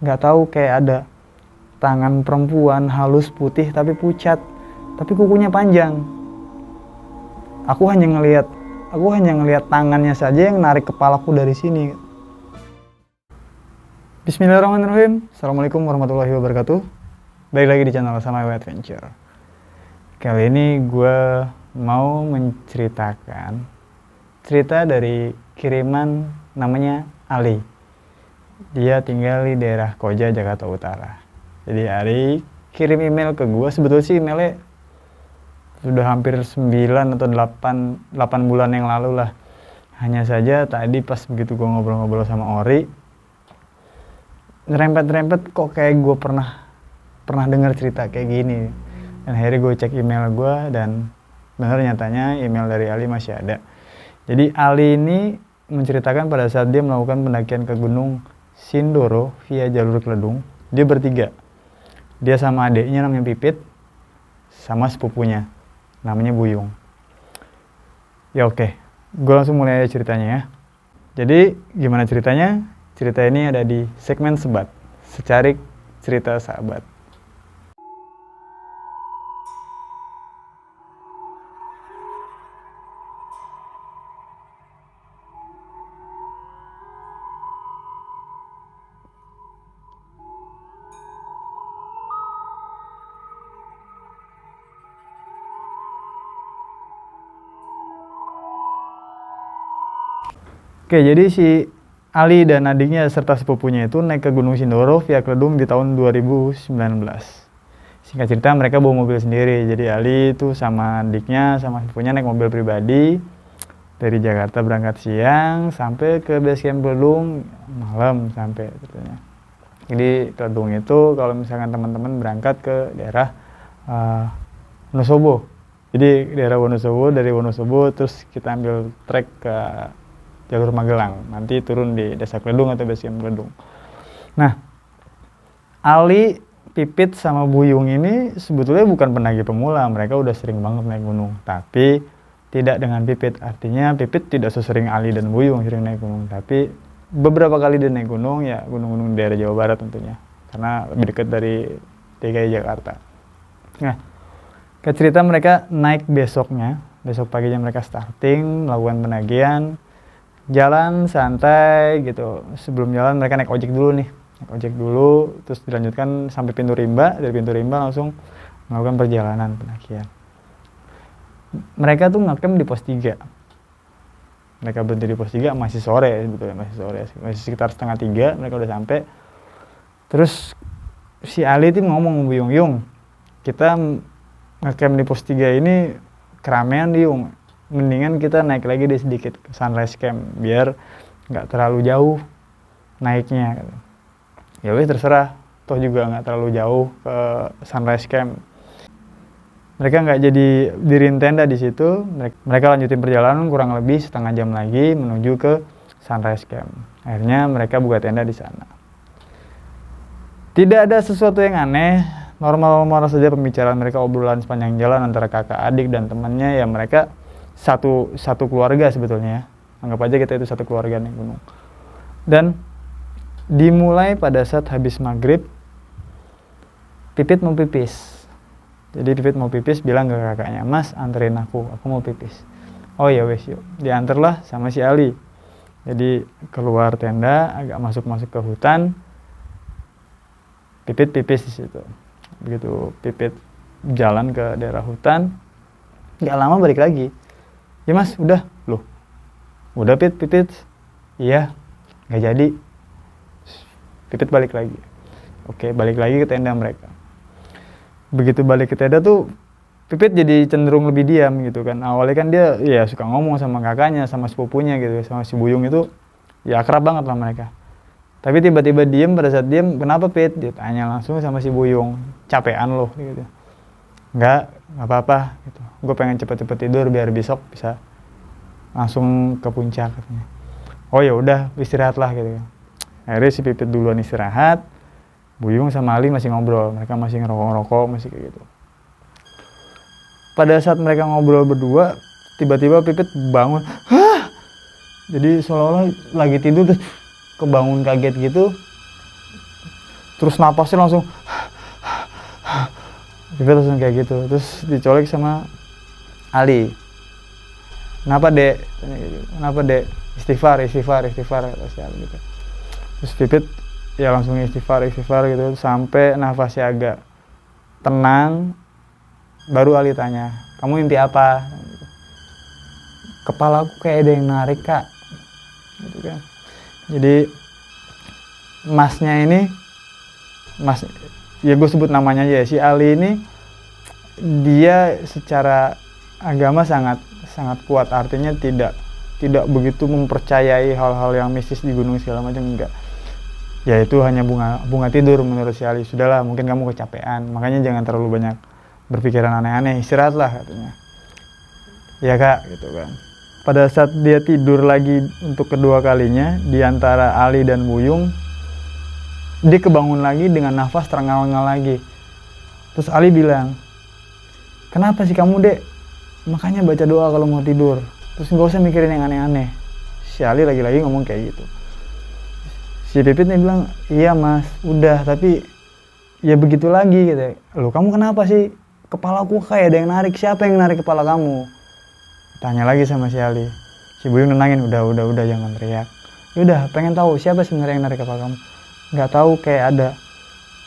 Nggak tahu, kayak ada tangan perempuan halus putih tapi pucat, tapi kukunya panjang. Aku hanya ngelihat tangannya saja yang narik kepalaku dari sini. Bismillahirrahmanirrahim. Assalamualaikum warahmatullahi wabarakatuh. Balik lagi di channel Sama Adventure. Kali ini gue mau menceritakan cerita dari kiriman namanya Ali. Dia tinggal di daerah Koja, Jakarta Utara. Jadi Ali kirim email ke gue. Sebetulnya sih emailnya sudah hampir 9 atau 8 bulan yang lalu lah. Hanya saja tadi pas begitu gue ngobrol-ngobrol sama Ori, nyerempet-nyerempet kok kayak gue pernah dengar cerita kayak gini. Dan akhirnya gue cek email gue dan benar nyatanya email dari Ali masih ada. Jadi Ali ini menceritakan pada saat dia melakukan pendakian ke Gunung Sindoro via jalur Kledung. Dia bertiga. Dia sama adiknya namanya Pipit, sama sepupunya namanya Buyung. Ya oke, gue langsung mulai ceritanya ya. Jadi gimana ceritanya? Cerita ini ada di segmen Sebat, Secarik Cerita Sahabat. Oke, jadi si Ali dan adiknya serta sepupunya itu naik ke Gunung Sindoro via Kledung di tahun 2019. Singkat cerita mereka bawa mobil sendiri. Jadi Ali itu sama adiknya sama sepupunya naik mobil pribadi dari Jakarta, berangkat siang sampai ke base camp Kledung malam sampai katanya. Jadi Kledung itu kalau misalkan teman-teman berangkat ke daerah Wonosobo. Jadi daerah Wonosobo, dari Wonosobo terus kita ambil trek ke jalur Magelang, nanti turun di desa Kledung atau base camp Kledung. Nah, Ali, Pipit sama Buyung ini sebetulnya bukan pendaki pemula, mereka udah sering banget naik gunung. Tapi tidak dengan Pipit, artinya Pipit tidak sesering Ali dan Buyung sering naik gunung. Tapi beberapa kali dia naik gunung, ya gunung-gunung di daerah Jawa Barat tentunya, karena lebih dekat dari DKI Jakarta. Nah, ke cerita mereka naik besok paginya mereka starting, melakukan pendakian, jalan santai gitu. Sebelum jalan mereka naik ojek dulu, terus dilanjutkan sampai pintu rimba. Dari pintu rimba langsung melakukan perjalanan pendakian. Mereka tuh ngecamp di pos 3. Mereka berhenti di pos 3 masih sore sebetulnya, masih sekitar 2:30 mereka udah sampai. Terus si Ali tuh ngomong sama Yung, kita ngecamp di pos 3 ini keramaian di Yung, mendingan kita naik lagi deh sedikit ke Sunrise Camp biar nggak terlalu jauh naiknya. Ya wes terserah, toh juga nggak terlalu jauh ke Sunrise Camp. Mereka nggak jadi diriin tenda di situ. Mereka lanjutin perjalanan kurang lebih setengah jam lagi menuju ke Sunrise Camp. Akhirnya mereka buka tenda di sana. Tidak ada sesuatu yang aneh, normal-normal saja pembicaraan mereka, obrolan sepanjang jalan antara kakak adik dan temannya. Ya mereka satu keluarga sebetulnya, anggap aja kita itu satu keluarga naik gunung. Dan dimulai pada saat habis maghrib, Pipit mau pipis. Jadi Pipit mau pipis, bilang ke kakaknya, Mas anterin aku mau pipis. Oh ya wes yuk, diantarlah sama si Ali. Jadi keluar tenda, agak masuk ke hutan, Pipit pipis di situ. Begitu Pipit jalan ke daerah hutan, nggak lama balik lagi. Ya mas, udah Pipit, iya, nggak jadi. Pipit balik lagi. Oke, balik lagi ke tenda mereka. Begitu balik ke tenda tuh, Pipit jadi cenderung lebih diam gitu kan. Awalnya kan dia ya suka ngomong sama kakaknya, sama sepupunya gitu, sama si Buyung itu, ya akrab banget lah mereka. Tapi tiba-tiba diem, pada saat diem, kenapa Pit? Dia tanya langsung sama si Buyung, capean loh gitu. Nggak apa-apa gitu. Gue pengen cepet-cepet tidur biar besok bisa langsung ke puncak katanya. Oh ya udah, istirahat lah gitu. Akhirnya si Pipit duluan istirahat, Buyung sama Ali masih ngobrol. Mereka masih ngerokok, masih kayak gitu. Pada saat mereka ngobrol berdua, tiba-tiba Pipit bangun. Hah! Jadi seolah-olah lagi tidur terus kebangun kaget gitu. terus napasnya langsung Pipit langsung kayak gitu. Terus dicolek sama Ali. Kenapa dek? Kenapa dek? Istighfar kata si Ali gitu. Terus Pipit ya langsung istighfar gitu sampai nafasnya agak tenang. Baru Ali tanya, kamu mimpi apa? Kepalaku kayak ada yang narik kak, gitu kan. Jadi masnya ini, mas, ya gue sebut namanya aja ya, si Ali ini dia secara agama sangat kuat, artinya tidak begitu mempercayai hal-hal yang mistis di gunung segala macam, enggak. Ya itu hanya bunga tidur menurut si Ali. Sudahlah, mungkin kamu kecapean, makanya jangan terlalu banyak berpikiran aneh-aneh, istirahatlah katanya. Ya kak, gitu kan. Pada saat dia tidur lagi untuk kedua kalinya di antara Ali dan Buyung, dia kebangun lagi dengan nafas terengal-engal lagi. Terus Ali bilang, kenapa sih kamu dek? Makanya baca doa kalau mau tidur. Terus nggak usah mikirin yang aneh-aneh. Si Ali lagi-lagi ngomong kayak gitu. Si Pipit nih bilang, iya mas, udah, tapi ya begitu lagi gitu. Loh kamu kenapa sih? Kepalaku kayak ada yang narik. Siapa yang narik kepala kamu? Tanya lagi sama si Ali. Si Buyung nenangin, udah jangan teriak. Yaudah, pengen tahu siapa sebenarnya yang narik kepala kamu? Nggak tahu, kayak ada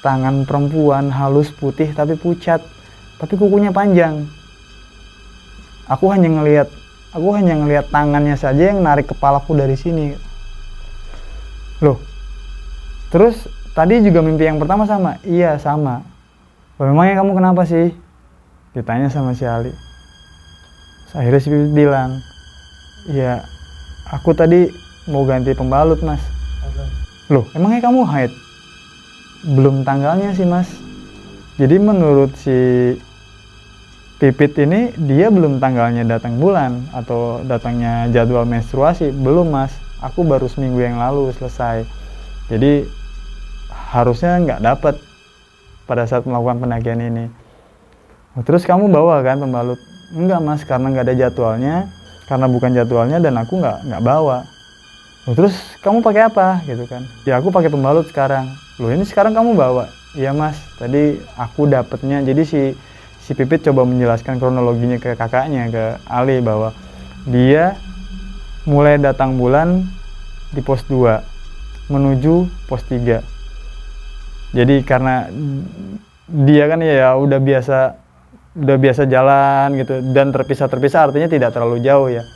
tangan perempuan halus putih tapi pucat, tapi kukunya panjang. Aku hanya ngelihat tangannya saja yang narik kepalaku dari sini. Loh, terus tadi juga mimpi yang pertama sama? Iya sama. Memangnya kamu kenapa sih? Ditanya sama si Ali. Akhirnya si Pipit bilang, ya aku tadi mau ganti pembalut mas. Loh emangnya kamu haid? Belum tanggalnya sih mas. Jadi menurut si Pipit ini, dia belum tanggalnya datang bulan atau datangnya jadwal menstruasi. Belum mas, aku baru seminggu yang lalu selesai. Jadi harusnya nggak dapat pada saat melakukan pendakian ini. Terus kamu bawa kan pembalut? Enggak mas, karena nggak ada jadwalnya, karena bukan jadwalnya dan aku nggak bawa. Terus kamu pakai apa gitu kan? Ya aku pakai pembalut sekarang. Loh ini sekarang kamu bawa? Iya mas, tadi aku dapetnya. Jadi si Pipit coba menjelaskan kronologinya ke kakaknya, ke Ali, bahwa dia mulai datang bulan di pos 2 menuju pos 3. Jadi karena dia kan ya udah biasa jalan gitu dan terpisah artinya tidak terlalu jauh ya.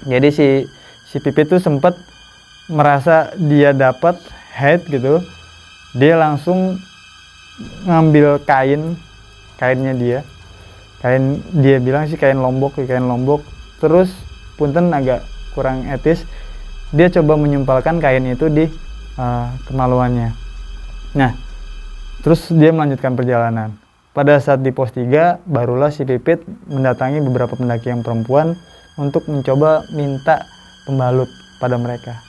Jadi si Pipit tuh sempat merasa dia dapat haid gitu. Dia langsung ngambil kainnya dia. Dia bilang sih kain lombok. Terus punten agak kurang etis, dia coba menyumpalkan kain itu di kemaluannya. Nah, terus dia melanjutkan perjalanan. Pada saat di pos 3, barulah si Pipit mendatangi beberapa pendaki yang perempuan untuk mencoba minta pembalut pada mereka.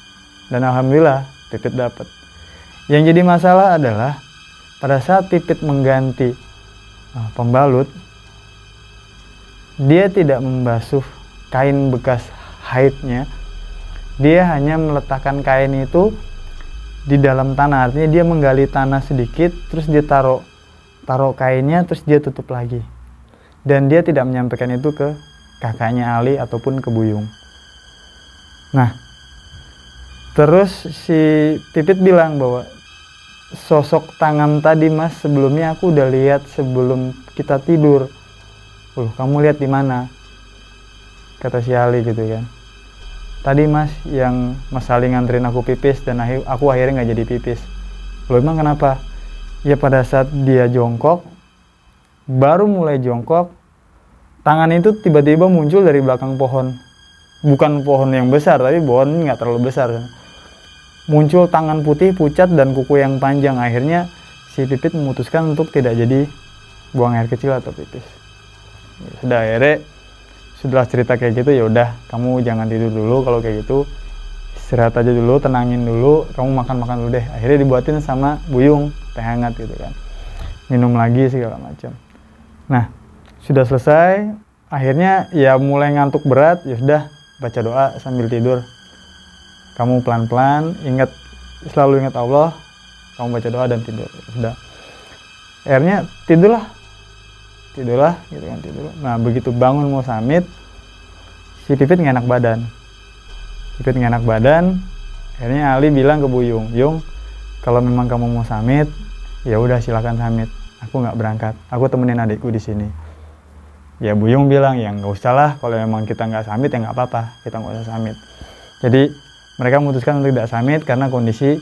Dan alhamdulillah Pipit dapat. Yang jadi masalah adalah pada saat Pipit mengganti pembalut, dia tidak membasuh kain bekas haidnya. Dia hanya meletakkan kain itu di dalam tanah. Artinya dia menggali tanah sedikit, terus dia taruh kainnya, terus dia tutup lagi. Dan dia tidak menyampaikan itu ke kakaknya Ali ataupun ke Buyung. Nah, terus si Pipit bilang bahwa sosok tangan tadi mas, sebelumnya aku udah lihat sebelum kita tidur. Loh, kamu lihat di mana? Kata si Ali gitu kan. Tadi mas, yang mas Ali nganterin aku pipis dan aku akhirnya nggak jadi pipis. Loh emang kenapa? Ya pada saat dia jongkok, baru mulai jongkok, tangan itu tiba-tiba muncul dari belakang pohon. Bukan pohon yang besar, tapi pohon nggak terlalu besar. Muncul tangan putih, pucat, dan kuku yang panjang. Akhirnya si Pipit memutuskan untuk tidak jadi buang air kecil atau pipis. Sudah, akhirnya setelah cerita kayak gitu, ya udah kamu jangan tidur dulu kalau kayak gitu. Istirahat aja dulu, tenangin dulu, kamu makan dulu deh. Akhirnya dibuatin sama Buyung teh hangat gitu kan, minum lagi segala macam. Nah, sudah selesai, akhirnya ya mulai ngantuk berat, ya sudah baca doa sambil tidur. Kamu pelan-pelan selalu ingat Allah, kamu baca doa dan tidur. Udah. Akhirnya tidurlah gitu kan, tidur. Nah begitu bangun mau samit, si Pipit nggak enak badan. Akhirnya Ali bilang ke Bu Yung, kalau memang kamu mau samit, ya udah silakan samit. Aku nggak berangkat, aku temenin adikku di sini. Ya Bu Yung bilang, ya nggak usah lah, kalau memang kita nggak samit ya nggak apa-apa, kita nggak usah samit. Jadi mereka memutuskan untuk tidak samit karena kondisi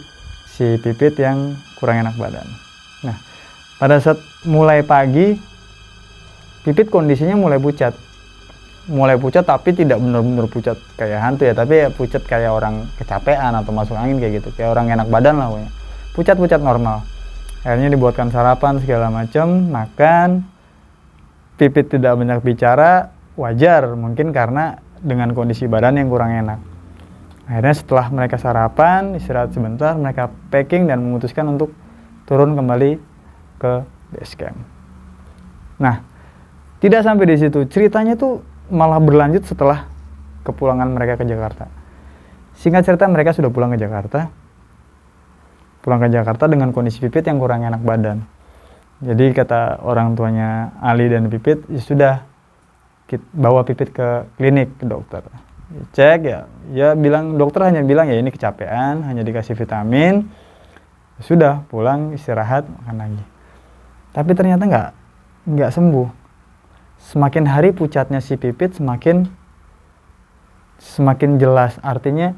si Pipit yang kurang enak badan. Nah pada saat mulai pagi, Pipit kondisinya mulai pucat tapi tidak benar-benar pucat kayak hantu ya, tapi ya pucat kayak orang kecapean atau masuk angin kayak gitu, kayak orang enak badan lah pokoknya. Pucat normal. Akhirnya dibuatkan sarapan segala macam, makan. Pipit tidak banyak bicara, wajar mungkin karena dengan kondisi badan yang kurang enak. Akhirnya setelah mereka sarapan, istirahat sebentar, mereka packing dan memutuskan untuk turun kembali ke base camp. Nah, tidak sampai di situ, ceritanya tuh malah berlanjut setelah kepulangan mereka ke Jakarta. Singkat cerita, mereka sudah pulang ke Jakarta dengan kondisi Pipit yang kurang enak badan. Jadi kata orang tuanya Ali dan Pipit, ya sudah bawa Pipit ke klinik, ke dokter. Cek ya dokter hanya bilang ya ini kecapean, hanya dikasih vitamin. Sudah pulang istirahat, makan lagi. Tapi ternyata nggak sembuh. Semakin hari pucatnya si Pipit semakin jelas, artinya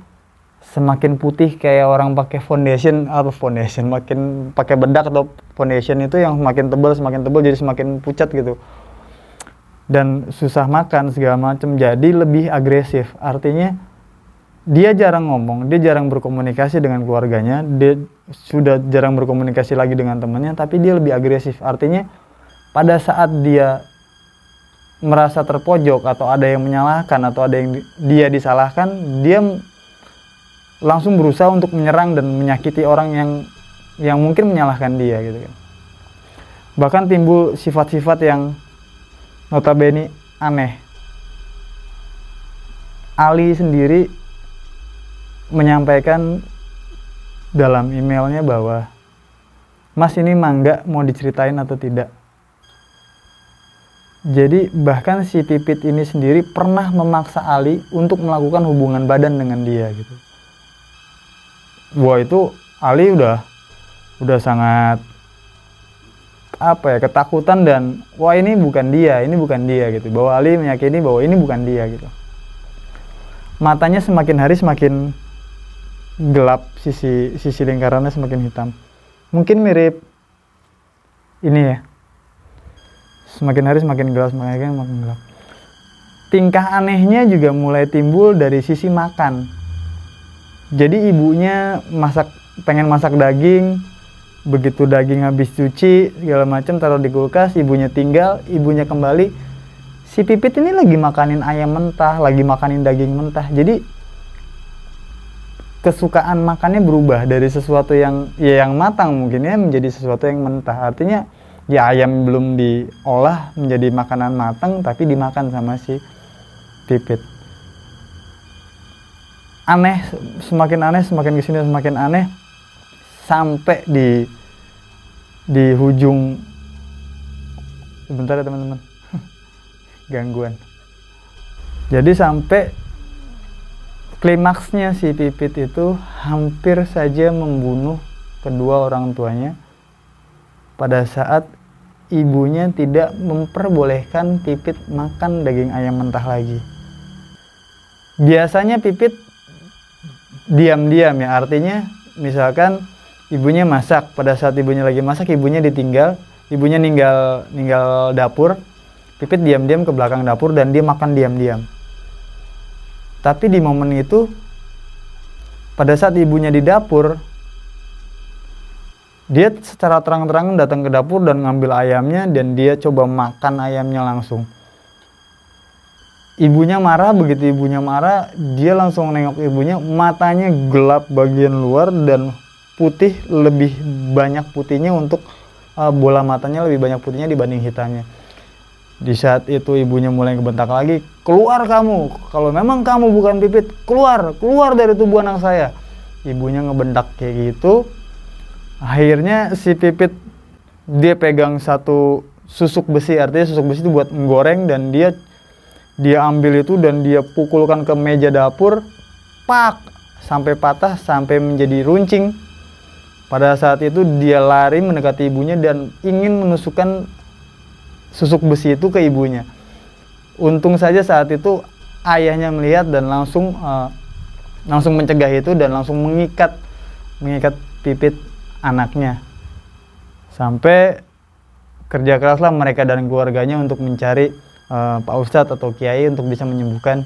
semakin putih kayak orang pakai foundation, makin pakai bedak atau foundation itu yang semakin tebal jadi semakin pucat gitu. Dan susah makan segala macam, jadi lebih agresif. Artinya dia jarang ngomong, dia jarang berkomunikasi dengan keluarganya, dia sudah jarang berkomunikasi lagi dengan temannya, tapi dia lebih agresif. Artinya pada saat dia merasa terpojok atau ada yang menyalahkan atau ada yang dia disalahkan, dia langsung berusaha untuk menyerang dan menyakiti orang yang mungkin menyalahkan dia gitu kan. Bahkan timbul sifat-sifat yang notabene aneh. Ali sendiri menyampaikan dalam emailnya bahwa, "Mas, ini mangga mau diceritain atau tidak?" Jadi bahkan si Pipit ini sendiri pernah memaksa Ali untuk melakukan hubungan badan dengan dia gitu. Wah, itu Ali udah sangat ketakutan dan wah ini bukan dia gitu. Bahwa Ali meyakini bahwa ini bukan dia gitu. Matanya semakin hari semakin gelap, sisi lingkarannya semakin hitam. Mungkin mirip ini ya. Semakin hari semakin gelap. Tingkah anehnya juga mulai timbul dari sisi makan. Jadi ibunya pengen masak daging, begitu daging habis cuci segala macam taruh di kulkas, ibunya tinggal, ibunya kembali. Si Pipit ini lagi makanin ayam mentah, lagi makanin daging mentah. Jadi kesukaan makannya berubah dari sesuatu yang matang mungkinnya menjadi sesuatu yang mentah. Artinya ya ayam belum diolah menjadi makanan matang tapi dimakan sama si Pipit. Semakin kesini semakin aneh, sampai di hujung, sebentar ya teman-teman, gangguan. Jadi sampai klimaksnya si Pipit itu hampir saja membunuh kedua orang tuanya pada saat ibunya tidak memperbolehkan Pipit makan daging ayam mentah lagi. Biasanya Pipit diam-diam ya, artinya misalkan ibunya masak, pada saat ibunya lagi masak ibunya ninggal dapur, Pipit diam-diam ke belakang dapur dan dia makan diam-diam. Tapi di momen itu pada saat ibunya di dapur, dia secara terang-terangan datang ke dapur dan ngambil ayamnya dan dia coba makan ayamnya langsung. Ibunya marah, begitu ibunya marah, dia langsung nengok ibunya, matanya gelap bagian luar dan putih, lebih banyak putihnya untuk bola matanya lebih banyak putihnya dibanding hitamnya. Di saat itu ibunya mulai ngebentak lagi, "Keluar kamu, kalau memang kamu bukan Pipit, keluar dari tubuh anak saya." Ibunya ngebentak kayak gitu. Akhirnya si Pipit dia pegang satu susuk besi, artinya susuk besi itu buat menggoreng, dan dia ambil itu dan dia pukulkan ke meja dapur, pak, sampai patah, sampai menjadi runcing. Pada saat itu dia lari mendekati ibunya dan ingin menusukkan susuk besi itu ke ibunya. Untung saja saat itu ayahnya melihat dan langsung mencegah itu dan langsung mengikat Pipit anaknya. Sampai kerja keraslah mereka dan keluarganya untuk mencari Pak Ustadz atau Kiai untuk bisa menyembuhkan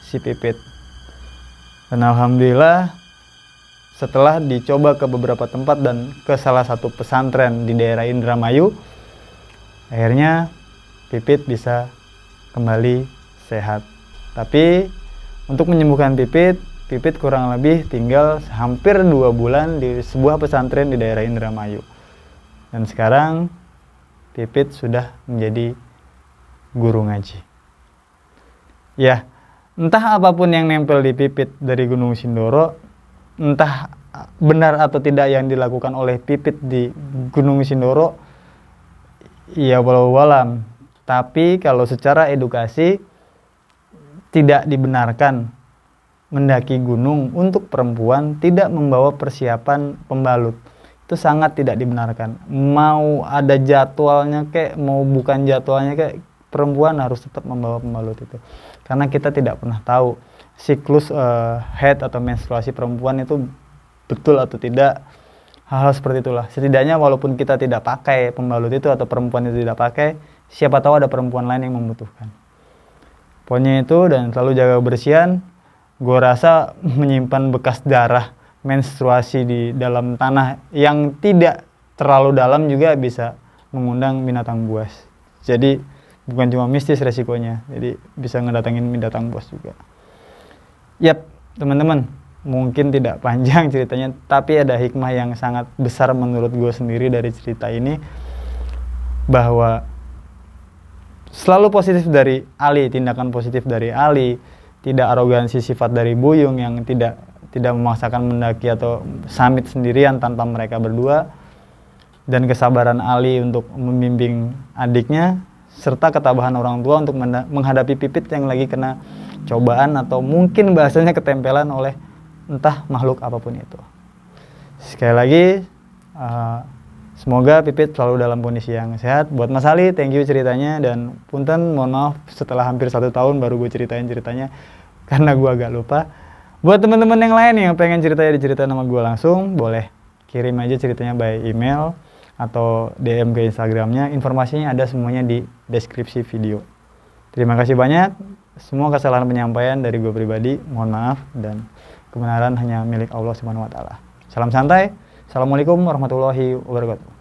si Pipit. Dan alhamdulillah setelah dicoba ke beberapa tempat dan ke salah satu pesantren di daerah Indramayu, akhirnya Pipit bisa kembali sehat. Tapi untuk menyembuhkan Pipit kurang lebih tinggal hampir 2 bulan di sebuah pesantren di daerah Indramayu. Dan sekarang Pipit sudah menjadi guru ngaji. Ya, entah apapun yang nempel di Pipit dari Gunung Sindoro, entah benar atau tidak yang dilakukan oleh Pipit di Gunung Sindoro, ya walau alam. Tapi kalau secara edukasi tidak dibenarkan mendaki gunung untuk perempuan tidak membawa persiapan pembalut. Itu sangat tidak dibenarkan. Mau ada jadwalnya kek, mau bukan jadwalnya kek, perempuan harus tetap membawa pembalut itu. Karena kita tidak pernah tahu siklus haid atau menstruasi perempuan itu betul atau tidak. Hal-hal seperti itulah. Setidaknya walaupun kita tidak pakai pembalut itu atau perempuan itu tidak pakai, siapa tahu ada perempuan lain yang membutuhkan. Pokoknya itu, dan selalu jaga kebersihan. Gue rasa menyimpan bekas darah menstruasi di dalam tanah yang tidak terlalu dalam juga bisa mengundang binatang buas. Jadi bukan cuma mistis resikonya, jadi bisa ngedatangin binatang buas juga. Yap, teman-teman, mungkin tidak panjang ceritanya, tapi ada hikmah yang sangat besar menurut gue sendiri dari cerita ini, bahwa selalu positif dari Ali, tindakan positif dari Ali, tidak arogansi sifat dari Buyung yang tidak memaksakan mendaki atau summit sendirian tanpa mereka berdua, dan kesabaran Ali untuk membimbing adiknya, serta ketabahan orang tua untuk menghadapi Pipit yang lagi kena cobaan atau mungkin bahasanya ketempelan oleh entah makhluk apapun itu. Sekali lagi, semoga Pipit selalu dalam kondisi yang sehat. Buat Mas Ali, thank you ceritanya, dan punten mohon maaf setelah hampir 1 tahun baru gue ceritain ceritanya karena gue agak lupa. Buat teman-teman yang lain yang pengen ceritanya diceritain sama gue langsung, boleh kirim aja ceritanya by email atau DM ke Instagramnya. Informasinya ada semuanya di deskripsi video. Terima kasih banyak. Semua kesalahan penyampaian dari gue pribadi, mohon maaf, dan kebenaran hanya milik Allah Subhanahu wa Ta'ala. Salam santai. Assalamualaikum warahmatullahi wabarakatuh.